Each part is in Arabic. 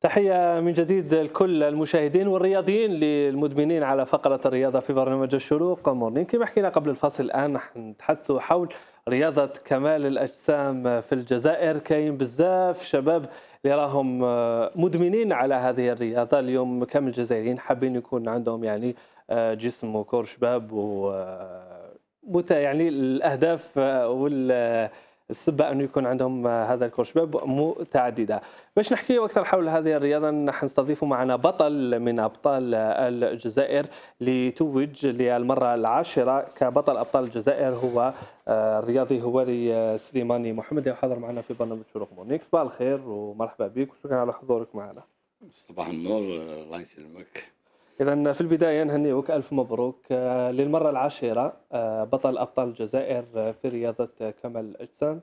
تحية من جديد لكل المشاهدين والرياضيين المدمنين على فقرة الرياضة في برنامج الشروق مورنينغ. كما حكينا قبل الفاصل الآن نحن نتحدث حول رياضة كمال الأجسام في الجزائر. كاين بزاف شباب اللي راهم مدمنين على هذه الرياضة. اليوم كامل الجزائريين حابين يكون عندهم يعني جسم وكور شباب و يعني الأهداف السبة أنه يكون عندهم هذا الكور شباب متعددة. باش نحكي أكثر حول هذه الرياضة نستضيف معنا بطل من أبطال الجزائر لتوج للمرة العاشرة كبطل أبطال الجزائر. هو الرياضي هواري سليماني محمد اللي حاضر معنا في برنامج شروق مورنينغ. صباح الخير ومرحبا بك وشكرا على حضورك معنا. صباح النور، الله يسلمك. إذا في البداية نهنئك ألف مبروك للمرة العاشرة بطل أبطال الجزائر في رياضة كمال الأجسام.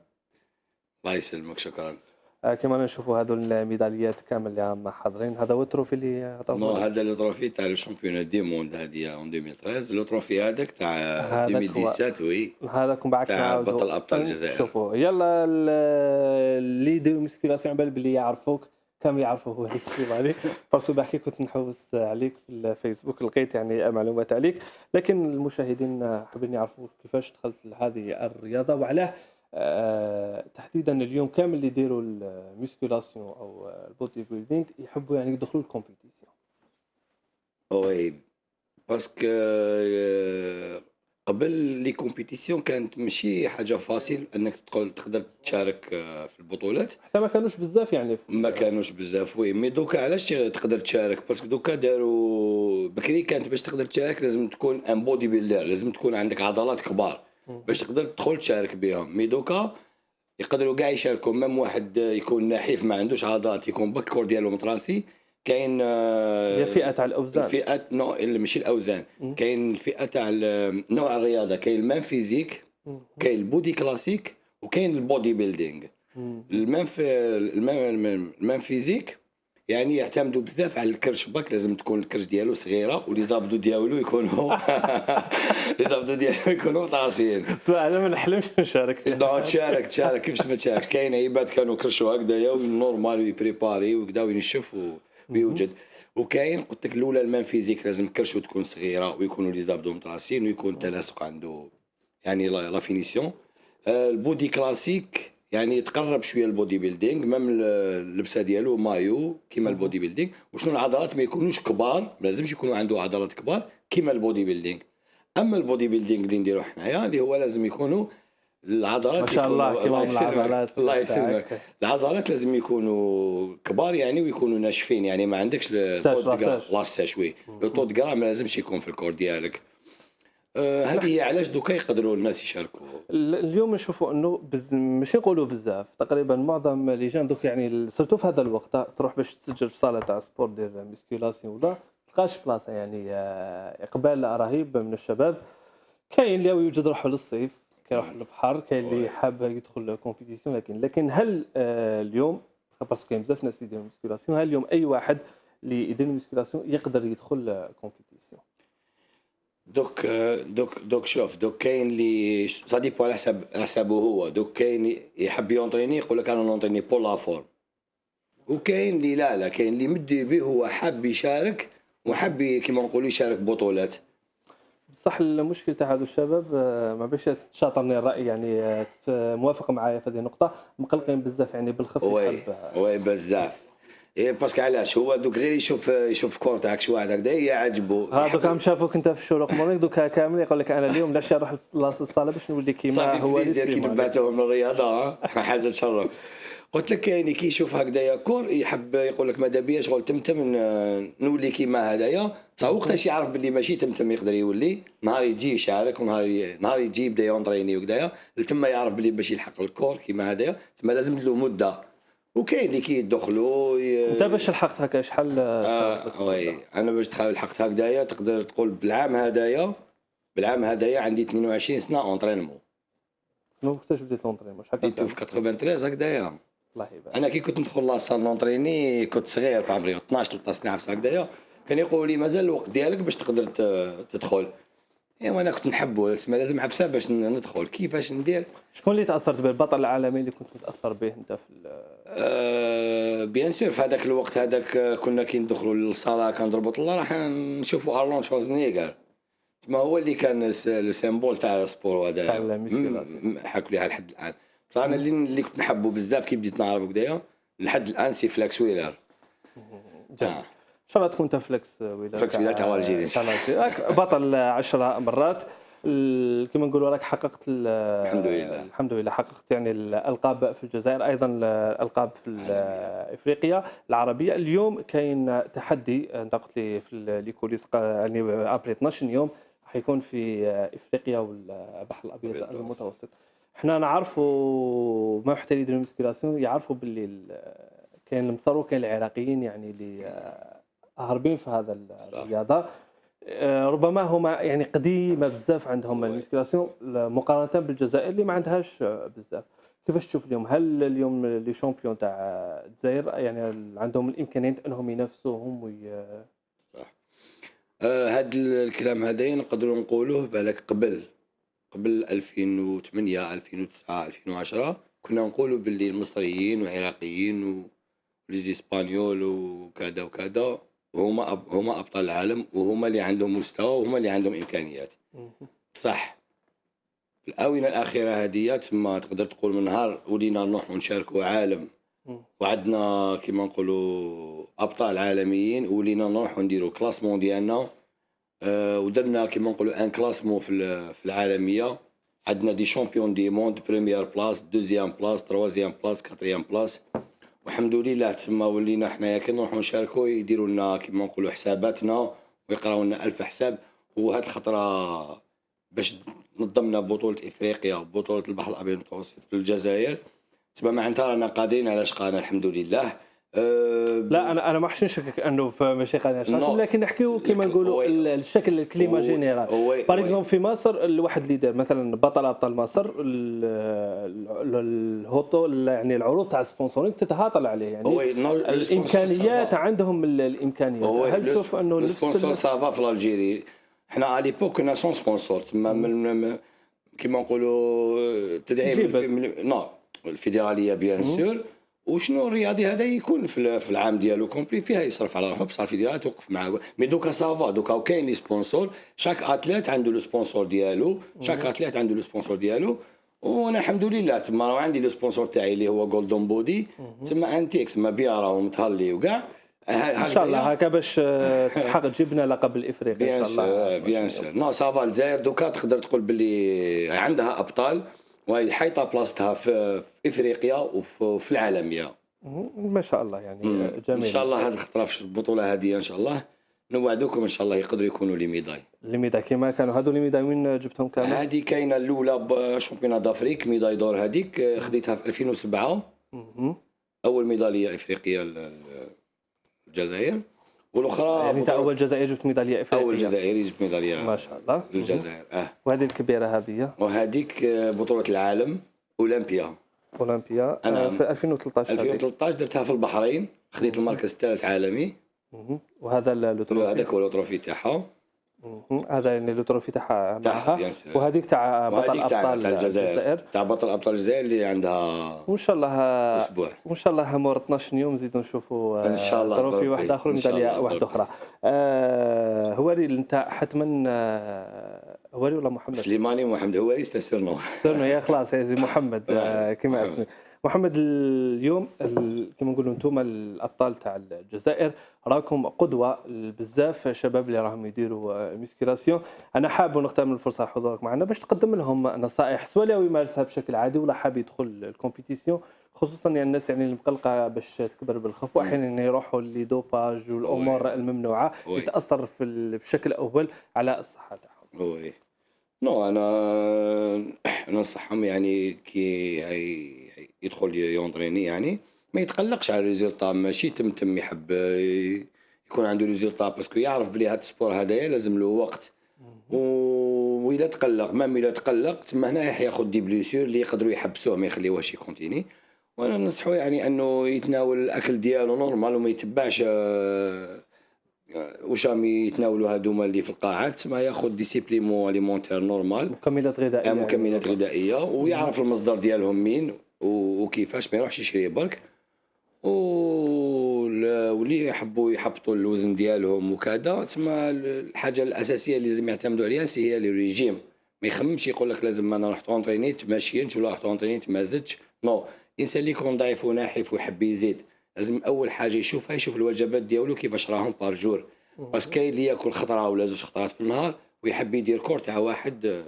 الله يسلمك، شكرا. كما نشوفوا هذو الميداليات كامل اللي راهم حاضرين. هذا هو التروفي اللي عطاوه. هذا التروفي تاع الشامبيون دي موند هذه اون 2013. التروفي هذاك تاع 2017 وي هذاك من بعد تاع بطل ابطال الجزائر. شوفوا يلا اللي يديروا مسكيلاسيون على بالي يعرفوك كامل يعرفوا هو السليماني باسكو بحكي كنت نحوس عليك في الفيسبوك لقيت يعني معلومات عليك، لكن المشاهدين حابين يعرفوا كيفاش دخلت لهذه الرياضه وعلاه تحديدا اليوم كامل اللي يديروا الميسكولاسيون او البودي بيلدينغ يحبوا يعني يدخلوا الكومبيتيسيون. وي باسكو قبل لي كومبيتيسيون كانت ماشي حاجه فاصيل انك تقدر تشارك في البطولات. حتى ما كانوش بزاف يعني ما كانوش بزاف وي. مي دوكا علاش تقدر تشارك؟ باسكو دوكا داروا بكري كانت باش تقدر تشارك لازم تكون ان بودي بيلدر، لازم تكون عندك عضلات كبار باش تقدر تدخل تشارك بهم. مي دوكا يقدروا كاع يشاركوا، ميم واحد يكون نحيف ما عندوش عضلات يكون بالكور ديالو متراسي. كاين هي فئه تاع الاوزان، الفئات نوع ماشي الاوزان، كاين الفئه تاع نوع الرياضه، كاين المان فيزيك، كاين البودي كلاسيك، وكاين البودي بيلدينغ. المان فيزيك يعني يعتمدوا بزاف على الكرش باك، لازم تكون الكرش ديالو صغيره ولي زابدو ديالو يكونوا لي زابدو ديالو يكونوا طاسيين. انا ما نحلمش نشارك. لا تشارك كيفاش ما تشاركش. كاين عباد كانوا كرشوا هكذايا نورمال ويبريباري وكذا وينشف ويوجد. وكاين قلت لك الاولى المان فيزيك لازم كرشو تكون صغيره ويكونوا لي زابدو مطراسين ويكون تناسق عنده يعني لا فينيسيون. البودي كلاسيك يعني يتقرب شويه البودي بيلدينغ، ميم اللبسه ديالو مايو كيما البودي بيلدينغ. وشنو العضلات ما يكونوش كبار، ما لازمش يكونوا عنده عضلات كبار كيما البودي بيلدينغ. اما البودي بيلدينغ اللي نديرو حنايا اللي هو لازم يكونوا العضلات ما شاء الله كيما العضلات. الله يسلمك. العضلات لازم يكونوا كبار يعني ويكونوا ناشفين، يعني ما عندكش لاستاش وي لو غرام ما لازمش يكون في الكور ديالك. هذه هي علاش دوكا يقدروا الناس يشاركوا. اليوم نشوفوا انه ماشي نقولوا بزاف، تقريبا معظم اللجان دوك يعني سيرتو في هذا الوقت تروح باش تسجل في صاله تاع سبور ديال ميسكيلاسيون ولا تلقاش بلاصه، يعني اقبال رهيب من الشباب. كاين اللي يوجد روحه للصيف كيروح للبحر، كاين اللي حاب يدخل كومبيتيسيون. لكن هل اليوم باسكو كاين بزاف ناس يديروا ميسكيلاسيون، هل اليوم اي واحد اللي يدير ميسكيلاسيون يقدر يدخل كومبيتيسيون؟ دوك شوف، دوك كاين اللي سا ديبو على حسابه هو. دوك كاين يحب يونطريني يقول لك انا نونطريني بور لا فورم، وكاين اللي لا كاين اللي مدي به هو حاب يشارك وحاب كيما نقولوا يشارك بطولات. بصح المشكل تاع هذو الشباب ما باش تشاطرني الراي، يعني موافق معايا في هذه النقطه، مقلقين بزاف يعني بالخف. وي بزاف. إيه باسكو علاش هو دوك غير يشوف كور تاعك شي واحد هكذا يعجبو. هذوك راهم شافوك انت في الشروق مورنينغ دوكا كامل يقول لك انا اليوم لاش نروح للصاله باش نولي كيما هو كي نبعثوهم للرياضه حاجه تشرف. قلت لك كاين كي يشوف هكذايا كور يحب يقول لك ماذا بيا شغل تمتم نولي كيما هذايا. بصح وقتاش يعرف باللي ماشي تمتم يقدر يولي نهار يجي يشارك ونهار يجي يبدا يونطريني وكذايا تما يعرف باللي باش يلحق الكور كيما هذايا تما لازم له مده. وكاين اللي كيدخلوا انت باش لحقت هكا شحال؟ وي انا باش لحقت هكذايا تقدر تقول بالعام هذايا عندي 22 سنه اونطرينمون. وقتاش بديت لونطرينمون؟ شحال بديت في 93 هكذايا. الله يبارك. انا كي كنت ندخل لاصال نونطريني كنت صغير في عمري 12 13 سنه هكذايا. كان يقولوا لي مازال الوقت ديالك باش تقدر تدخل. ايوا انا كنت نحبه، تسمى لازم عفسه باش ندخل، كيفاش ندير. شكون اللي تاثرت به، البطل العالمي اللي كنت متاثر به انت في بيان سور في هذاك الوقت هذاك كنا كي ندخلوا للصاله كنضربوا طله راح نشوفوا ارلون شوازنيغر، تسمى هو اللي كان لو سيمبول تاع السبور تاع هذايا. الميسيولاسيون؟ حكوا لي لحد الان. بصح انا اللي كنت نحبه بزاف كي بديت نعرف كدايا لحد الان سي فلاكس ويلر. جميل. ان شاء الله تكون فليكس ويلر، فلاكس ويلر تاع الجيري تاع الجيري. بطل 10 مرات. كما نقولوا راك حققت الحمد لله. الحمد لله حققت يعني الالقاب في الجزائر، ايضا الالقاب في افريقيا العربيه. اليوم كاين تحدي، انت قلت لي في لي كوليس يعني ابري 12 يوم راح يكون في افريقيا والبحر الابيض المتوسط. احنا نعرفوا محترفين المسكيلاسيون يعرفوا باللي كاين المصر وكاين العراقيين يعني اللي هاربين في هذا الرياضه. ربما هما يعني قديمه بزاف عندهم المسكيلاسيون مقارنه بالجزائر اللي ما عندهاش بزاف. كيفاش تشوف اليوم؟ هل اليوم لي شامبيون تاع الجزائر يعني عندهم الامكانيات انهم ينافسوهم صح. هاد الكلام هذا نقدروا نقولوه بالك قبل 2008 2009 2010 كنا نقولوا باللي المصريين والعراقيين وليزيسبانيول وكذا وكذا هما ابطال العالم، وهما اللي عندهم مستوى وهما اللي عندهم امكانيات. صح في الاونه الاخيره هذه تما تقدر تقول من نهار ولينا نروحوا نشاركوا عالم وعندنا كيما نقولوا ابطال عالميين، ولينا نروحوا نديروا كلاسمون ديالنا. ودرنا كيما نقولوا ان كلاسمون في العالميه. عندنا دي شامبيون دي موند، بريمير بلاس، دوزيام بلاس، تروازيام بلاس، كاتريام بلاس. والحمد لله تسمى ولينا حنايا كي نروحوا نشاركوا يديروا لنا كيما نقولوا حساباتنا ويقراو لنا 1000 حساب. وهاد الخطره باش نظمنا بطوله افريقيا وبطوله البحر الابيض المتوسط في الجزائر، تسمى معناتها رانا قادرين على شقانا الحمد لله. لا انا ما حش نشكك انه ماشي قادر نشارك، لكن نحكيو كيما نقولوا الشكل الكليما جينيرال. باغ اكزومبل في مصر الواحد اللي دار مثلا بطل ابطال مصر الهوطو يعني العروض تاع السبونسورينغ تتهاطل عليه يعني الامكانيات عندهم الامكانيات. هل تشوف انه السبونسور سافا في الجيري؟ حنا على ليبوك كنا سون سبونسور تما كيما نقولوا تدعيم نو الفيدراليه بيان سور. وشنو الرياضي هذا يكون في العام ديالو كومبلي فيها يصرف على روحو، بصح الفيدراليه توقف معاه. مي دوكا سافا دوكا وكاين لي سبونسور، شاك اتليت عنده لو سبونسور ديالو، شاك اتليت عنده لو سبونسور ديالو. وانا الحمد لله تما راه عندي لو سبونسور تاعي اللي هو جولدون بودي، تما انتيكس ما بيا راه متهلي وكاع. ان شاء الله هكا باش تحقق جبنا لقب الافريقي ان شاء الله. بيان سور نو سافا الجزائر دوكا تقدر تقول باللي عندها ابطال وهي حيطه بلاصتها في افريقيا وفي العالميه. ما شاء الله يعني جميل. ان شاء الله هذه الخطره في البطوله هذه ان شاء الله نوعدوكم ان شاء الله يقدروا يكونوا لي ميداي كيما كانوا هذو لي ميداي. وين جبتهم كامل؟ هذه كاينه الاولى شامبيون دافريك ميداي دور، هذيك خديتها في 2007 اول ميداليه افريقيه للجزائر. والاخرى يعني انت اول جزائري جبت ميداليه افريقيه؟ اول جزائري جبت ميداليه ما شاء الله للجزائر. وهذه الكبيره هذه وهذيك بطوله العالم اولمبيا أنا في 2013 درتها في البحرين، خديت المركز الثالث عالمي. وهذا هذاك هو التروفي تاعها. هذا يعني التروفي تاعها معها. وهذيك تاع بطل ابطال الجزائر، تاع بطل ابطال الجزائر اللي عندها وان شاء الله اسبوع. وان شاء الله مور 12 يوم نزيدوا نشوفوا ان شاء الله تروفي واحد اخر ميداليه واحده اخرى. هواري انت حتما هواري ولا محمد؟ سليماني محمد هواري سيرنو يا خلاص يا محمد كما اسمي محمد. اليوم كما نقولوا انتم الابطال تاع الجزائر راكم قدوه بزاف شباب اللي راهم يديروا ميسكيلاسيون. انا حاب نغتنم الفرصه حضورك معنا باش تقدم لهم نصائح سواء اللي يمارسها بشكل عادي ولا حاب يدخل الكومبيتيسيون، خصوصا يعني الناس يعني المقلقه باش تكبر بالخف واحيانا يروحوا لدوباج والامور الممنوعه يتاثر بشكل اول على الصحه تاعهم. وي نو انا ننصحهم يعني كي يدخل يونطريني يعني ما يتقلقش على الريزولطا، ماشي تم يحب يكون عنده ريزولطا باسكو يعرف بلي هذا السبور هذايا لازم له وقت. وإلا تقلق مام إلا تقلق تما هنا ياخذ دي بليسيور اللي يقدروا يحبسوه ما يخليوهش يكونتيني. وانا ننصحو يعني انه يتناول الاكل ديالو نورمال وما يتبعش واش راهم يتناولوا هذوما اللي في القاعات، تسمى ياخذ دي سيبليمون اليمونتير نورمال، مكملات غذائيه مكملات يعني. غذائيه، ويعرف المصدر ديالهم مين وكيفاش، ما يروحش يشري برك. واللي يحبوا يحبطوا الوزن ديالهم وكذا، تسمى الحاجه الاساسيه اللي لازم يعتمدوا عليها هي الريجيم. ما يخممش يقول لك لازم انا رحت اونطرينيت ما شينش ولا رحت اونطرينيت ما زدتش. نو، الانسان اللي يكون ضعيف وناحف ويحب يزيد لازم اول حاجه يشوف الوجبات ديالو كيفاش راهم بار جور. بس كاين اللي ياكل خطره ولا زوج خطرات في النهار ويحب يدير كور تاع واحد،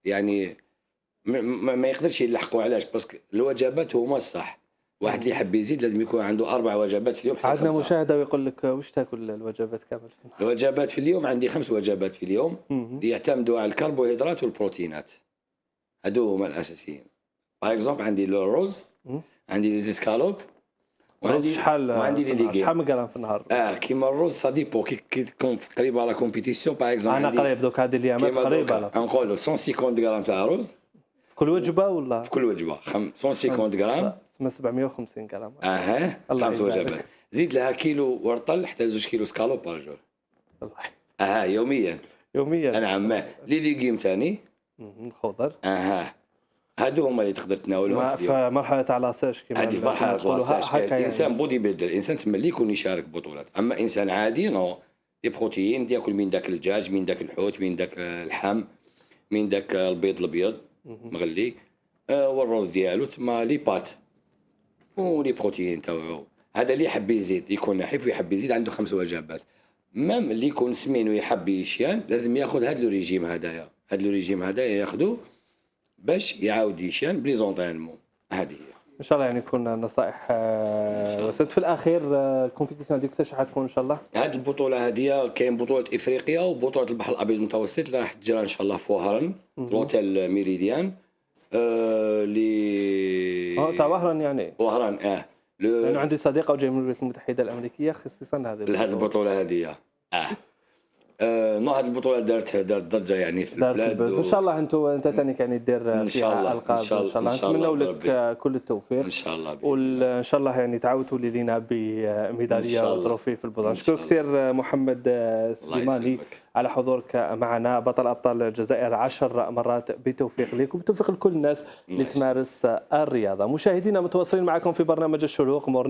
يعني ما يقدرش يلحقوا. علاش؟ باسكو الوجبات هما الصح. واحد اللي يحب يزيد لازم يكون عنده 4 وجبات في اليوم حتى عندنا 5. مشاهده ويقول لك واش تاكل الوجبات كامل في النهار؟ الوجبات في اليوم عندي 5 وجبات في اليوم اللي يعتمدوا على الكربوهيدرات والبروتينات، هادو هما الاساسيين. باغ اكزومبل عندي الرز، عندي لي زيسكالوب، وعندي شحال لي ليغيم. شحال من غرام في النهار؟ كيما الرز ساديبو كي تكون قريبه على كومبيتيسيون. باغ اكزومبل انا قريب دوك هذه الايامات قريبه نقولوا 150 غرام تاع رز في كل وجبه ولا في كل وجبه. 150 غرام 750 غرام. 5 وجبات. زيد لها كيلو ورطل حتى 2 كيلو سكالوب بار جور. يوميا. نعم. لي ليغيم ثاني خضر. هادو هما اللي تقدر تناولهم في مرحله تاع لاساج كيما هذه في مرحله لاساج. الانسان بودي بيلدر، الانسان تما اللي يكون يشارك بطولات. اما انسان عادي نو، دي بروتين ياكل من داك الدجاج، من داك الحوت، من داك اللحم، من داك البيض الابيض مغلي، والرز ديالو تما لي بات ولي بروتين تاعو. هذا اللي يحب يزيد يكون نحيف ويحب يزيد عنده 5 وجبات. مام اللي يكون سمين ويحب يشيان لازم ياخذ هذا الريجيم هذايا. هذا الريجيم هذايا ياخذوه باش يعاود يشيان بلي زونطينمون. هذه هي ان شاء الله يعني يكون نصائح وسد في الاخير. الكومبيتيسيون هذيك حتى حتكون ان شاء الله؟ هذه البطوله هذه كاين بطوله افريقيا وبطوله البحر الابيض المتوسط اللي راح تجرى ان شاء الله في وهران في لوتيل ميريديان. اللي تاع وهران يعني. وهران لانه عندي صديقه جاي من الولايات المتحده الامريكيه خصيصا هذه البطوله هذه. هذه البطوله دارت ضجه يعني في البلاد. ان شاء الله انت ثاني يعني دير فيها القاب ان شاء الله. نتمنى لك كل التوفيق ان شاء الله وان شاء الله يعني تعاود تولي لنا بميداليه وتروفي في البطوله. نشكرك كثير محمد سليماني على حضورك معنا، بطل ابطال الجزائر 10 مرات. بتوفيق لك وبتوفيق لكل الناس اللي تمارس الرياضه. مشاهدينا متواصلين معكم في برنامج الشروق مورنينغ.